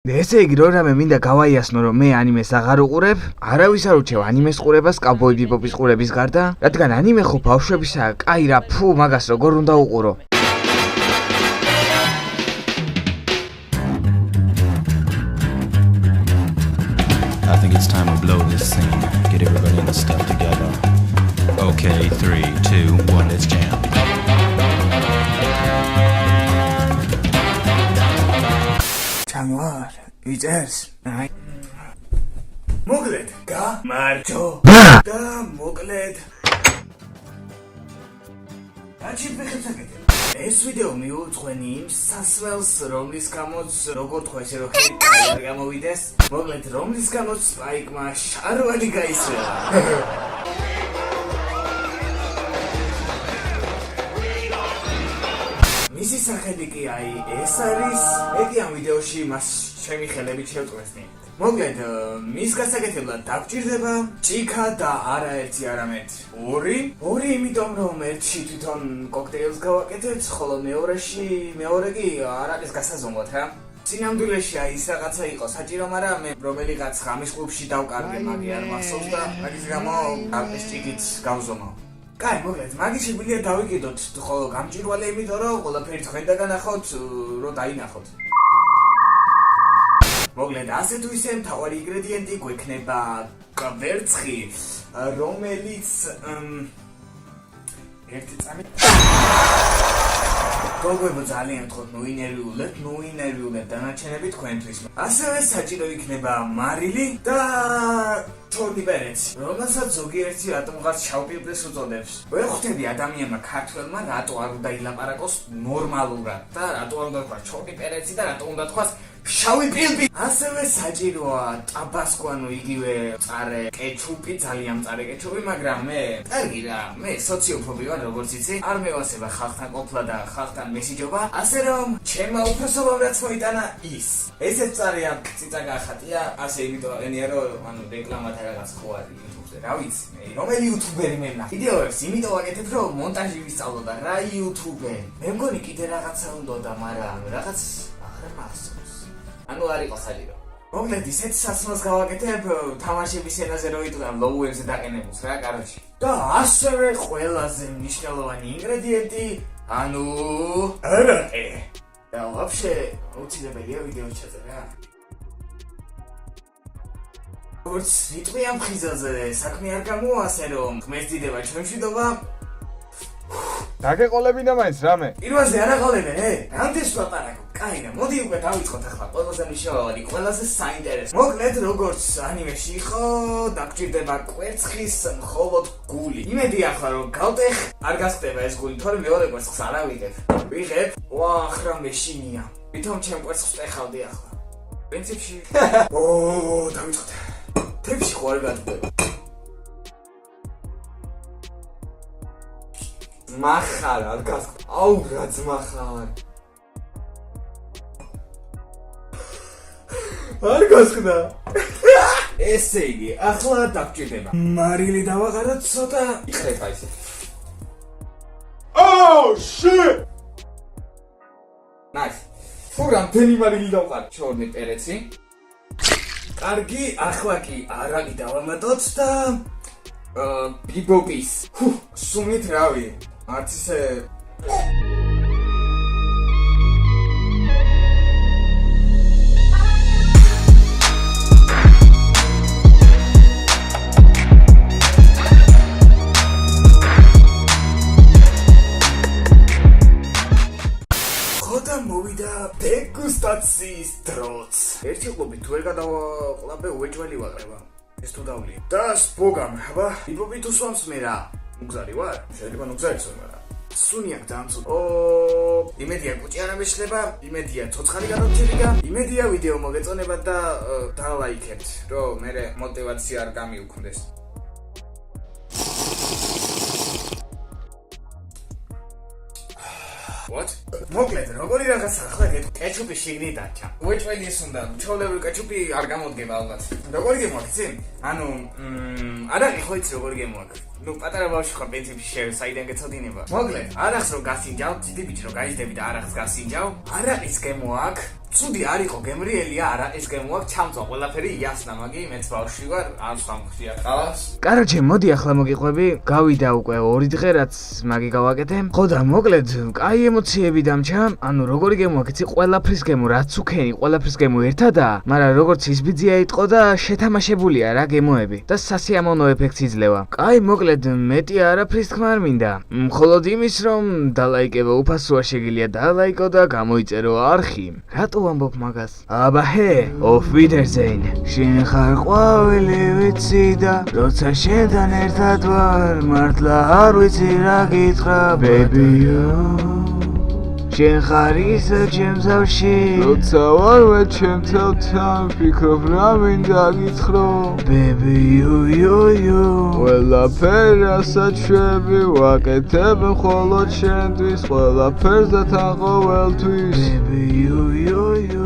ესე იგი რომ რამე მინდა გავაიასნო რომ მე ანიმეს აღარ უყურებ, არავის არ ურჩევ ანიმეს ყურებას კავბოი ბიბოპის ყურების გარდა, რადგან ანიმე ხო ბავშვებისაა, კაი რა, ფუ, მაგას როგორ უნდა უყურო? I think it's time to blow this scene. Get everybody in the stuff together. Okay, 3, 2, 1, let's jam. Chamar, ვიწერს. აი. მოკლედ, გამარჯო. და მოკლედ. რაჩი ფეხებსაკეთე. ეს ვიდეო მიუძღვენი იმ სასველს, რომლის გამოც როგორ თქვა ესე რომ ხელი გამოვიდეს. მოკლედ, რომლის გამოც სპაიკმა შარვალი გაისროლა. მისი სახელი კი აი ეს არის. ეკი ამ ვიდეოში მას ჩემი ხელებით შევწყვეტნი. მოკლედ, მის გასაკეთებლად დაგჭირდება ჭიქა და არაერთი არამედ ორი, იმიტომ რომ ერთში თვითონ კოქტეილს გავაკეთებთ, ხოლო მეორე კი არ არის გასაზომოთ რა. სინამდვილეში აი ის რაღაცა იყო საჭირო, მაგრამ მე რომელიღაც ღამის კლუბში დავკარგე, მაგი არ მახსოვს და მაგის გამო ალპის ჭიქით გავზომავ. კაი, მოკლედ, მაგის შეგვიძლია დავიკიდოთ, ხოლო გამჭირვალე იმიტომ რომ ყველაფერი თქვენ დაგანახოთ, რომ დაინახოთ. მოკლედ, ასე თუ ისე მთავარი ინგრედიენტი გვექნება კვერცხი, რომელიც ერთი წამი გოგოებო ძალიან გთხოვთ, ნუინერვიულეთ დანარჩენები თქვენთვის. ასევე საჭირო იქნება მარილი და ჩორნი პერეცი, რომელსაც ზოგიერთი რატომღაც შავპილპილს უწოდებს. ვერ ხვდები ადამიანმა ქართველმა რატო არ უნდა ილაპარაკოს ნორმალურად და რატო არ უნდა თქვა ჩორნი პერეცი და რატო უნდა თქვას შავი პილპილი. ასევე საჭიროა ტაბასკო, ანუ იგივე მწარე კეჩუპი, ძალიან მწარე კეჩუპი, მაგრამ კარგი რა, მე სოციოფობი ვარ, როგორც იცი, არ მევასება ხალხთან ყოფლა და ხალხთან მესიჯობა, ასე რომ ჩემმა უფროსობამ რაც მოიტანა ის. ესეც მწარეა, წიწა გაახატია, ასე იმიტომ აღენია რომ ანუ რეკლამათა რაღაც ხო არის YouTube-ზე, რა ვიცი, მე რომელი YouTuber-ი მე ვნახე. ვიდეოებს იმიტომ ვაკეთებ, რომ მონტაჟი ვისწავლო და რა YouTube-ი. მე მგონი კიდე რაღაცა უნდა, მაგრამ რაღაც აღარ მახსოვს. ანუ არ იყო საჭირო. მოკლედ, ისეთ სასმელს გავაკეთებ თამაშების ენაზე რო იტყვიან ლოუებზე დაყენებულს რა, კაროში. და ასევე ყველაზე მნიშვნელოვანი ინგრედიენტი, ანუ არაყი. და ვაფშე უცილებელია ვიდეოს ჩაწერა. როგორც იტყვი ამ ხიზაზე, საქმე არ გამოასე რომ ღმერთს დიდება ჩვენშვიდობა. დაგეყოლებინა მაინც რამე. პირველზე არ აყოლებენ, რამდენს ვაპარაკო? კაი რა, მოდი უკვე დავიწყოთ ახლა ყველაზე მნიშვნელოვანი, ყველაზე საინტერესო. მოკლედ, როგორც ანიმეში იყო, დაგჭირდება კვერცხის მხოლოდ გული. იმედი ახლა რომ გავტეხ, არ გასხდება ეს გული, თორემ მეორე კვერცხს არ ავიღებ. ვიღებ, ახლა მეშინია. ვითომ ჩემ კვერცხს ტეხავდი ახლა. პრინციპში. დავიწყოთ. თებში ხო არ გატყდება. მახარ არ გასხდა. აუ რა ძმახარ. არ გასხდა. ესე იგი, ახლა დაგჭირდება. მარილი დავაღაროთ ცოტა. იხრება ისე. Oh shit! Nice. თუ რამდენი მარილი დავყარ? ჩორნი პერეცი. კარგი, ახლა კი არაყი დავამატოთ და ბიბოპის. სუმით რავი. არც ისე მოვიდა დეგუსტაციის დროც. ერთი ყლობი თუ ვერ გადავაყლაბე უეჭველი ვაკრება. ეს თუ დავლია. და სპოგამ, აბა, ბიბოპი თუ სვამს მე რა. მუგზარი ვარ? შეიძლება ნუგზარიც ვარ, მაგრამ სუნიაკ დამცო. იმედია კუჭი არ ამეშლება, იმედია ცოცხალი გადავჩერდა, იმედია ვიდეო მოგეწონებათ და დალაიქებთ, რომ მე мотиваცია არ გამიუქმდეს. What? მოკლედ, როგორი რაღაცა ახლა კეჩუპი შიგნით დარჩა. უეჭველი ის უნდა, ჩვეულებრივი კეჩუპი არ გამოდგება ალბათ. როგორი გემოაქვს, იცი? ანუ, არაყი ხო იცი როგორი გემოაქვს. ნუ პატარა ბავშვი ხარ პრინციპში საიდან გეცოდინება. მოკლედ, არახს რომ გასინჯავ, დიდი ბიჭი რომ გაიზდები და არახს გასინჯავ, არაყის გემოაქვს. ცუდი არ იყო გემრიელი არა ეს გემო აქვს ჩამწვა ყველაფერი იასნა მაგი მეც ბავშვი ვარ არ სამხია ხალას კაროჩე მოდი ახლა მოგიყვები გავიდა უკვე 2 დღე რაც მაგი გავაკეთე ხო და მოკლედ კაი ემოციები დამჩა ანუ როგორი გემო აქ იცი ყველაფრის გემო რაც უქენი ყველაფრის გემო ერთადაა მაგრამ როგორც ის ბიძია იტყო და შეთამაშებულია რა გემოები და სასიამოვნო ეფექტს იძლევა კაი მოკლედ მეტი არაფრის თქმა არ მინდა მხოლოდ იმის რომ დალაიკება უფასოა შეგიძლია დალაიკო და გამოიწერო არხი რატო ვამბობ მაგას აბა ჰე auf Wiedersehen შენ ხარ ყვავილი ვიცი და როცა შენთან ერთად ვარ მართლა არ ვიცი რა გითხრა baby შენ ხარ ისე ჩემს ავში როცა ვარვე ჩემთან ფიქრობ რა მინდა გითხრო baby you ყველაფერასაც შვები ვაკეთებ მხოლოდ შენთვის ყველაფერს და თან ყოველთვის baby you